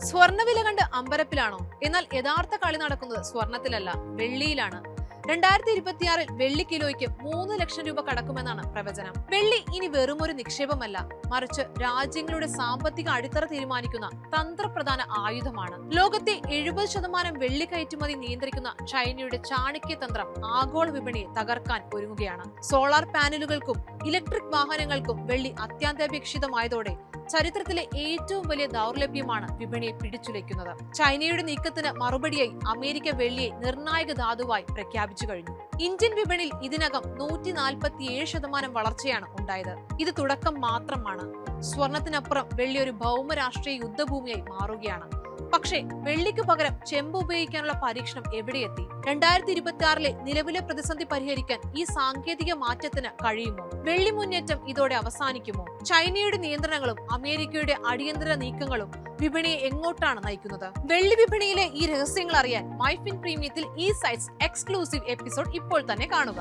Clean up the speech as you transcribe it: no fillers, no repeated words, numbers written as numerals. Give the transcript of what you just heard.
സ്വർണ്ണവില കണ്ട് അമ്പരപ്പിലാണോ? എന്നാൽ യഥാർത്ഥ കളി നടക്കുന്നത് സ്വർണത്തിലല്ല, വെള്ളിയിലാണ്. 2026 വെള്ളി കിലോയ്ക്ക് 3 ലക്ഷം രൂപ കടക്കുമെന്നാണ് പ്രവചനം. വെള്ളി ഇനി വെറുമൊരു നിക്ഷേപമല്ല, മറിച്ച് രാജ്യങ്ങളുടെ സാമ്പത്തിക അടിത്തറ തീരുമാനിക്കുന്ന തന്ത്രപ്രധാന ആയുധമാണ്. ലോകത്തെ 70% വെള്ളി കയറ്റുമതി നിയന്ത്രിക്കുന്ന ചൈനയുടെ ചാണക്യ തന്ത്രം ആഗോള വിപണിയെ തകർക്കാൻ ഒരുങ്ങുകയാണ്. സോളാർ പാനലുകൾക്കും ഇലക്ട്രിക് വാഹനങ്ങൾക്കും വെള്ളി അത്യന്താപേക്ഷിതമായതോടെ ചരിത്രത്തിലെ ഏറ്റവും വലിയ ദൗർലഭ്യമാണ് വിപണിയെ പിടിച്ചുലയ്ക്കുന്നത്. ചൈനയുടെ നീക്കത്തിന് മറുപടിയായി അമേരിക്ക വെള്ളിയെ നിർണായക ധാതുവായി പ്രഖ്യാപിച്ചു കഴിഞ്ഞു. ഇന്ത്യൻ വിപണിയിൽ ഇതിനകം 147% വളർച്ചയാണ് ഉണ്ടായത്. ഇത് തുടക്കം മാത്രമാണ്. സ്വർണത്തിനപ്പുറം വെള്ളി ഒരു ഭൗമരാഷ്ട്രീയ യുദ്ധഭൂമിയായി മാറുകയാണ്. പക്ഷേ വെള്ളിക്ക് പകരം ചെമ്പ് ഉപയോഗിക്കാനുള്ള പരീക്ഷണം എവിടെയെത്തി? 2026 നിലവിലെ പ്രതിസന്ധി പരിഹരിക്കാൻ ഈ സാങ്കേതിക മാറ്റത്തിന് കഴിയുമോ? വെള്ളി മുന്നേറ്റം ഇതോടെ അവസാനിക്കുമോ? ചൈനയുടെ നിയന്ത്രണങ്ങളും അമേരിക്കയുടെ അടിയന്തര നീക്കങ്ങളും വിപണിയെ എങ്ങോട്ടാണ് നയിക്കുന്നത്? വെള്ളി വിപണിയിലെ ഈ രഹസ്യങ്ങൾ അറിയാൻ മൈഫിൻ പ്രീമിയത്തിൽ ഈ സൈറ്റ്സ് എക്സ്ക്ലൂസീവ് എപ്പിസോഡ് ഇപ്പോൾ തന്നെ കാണുക.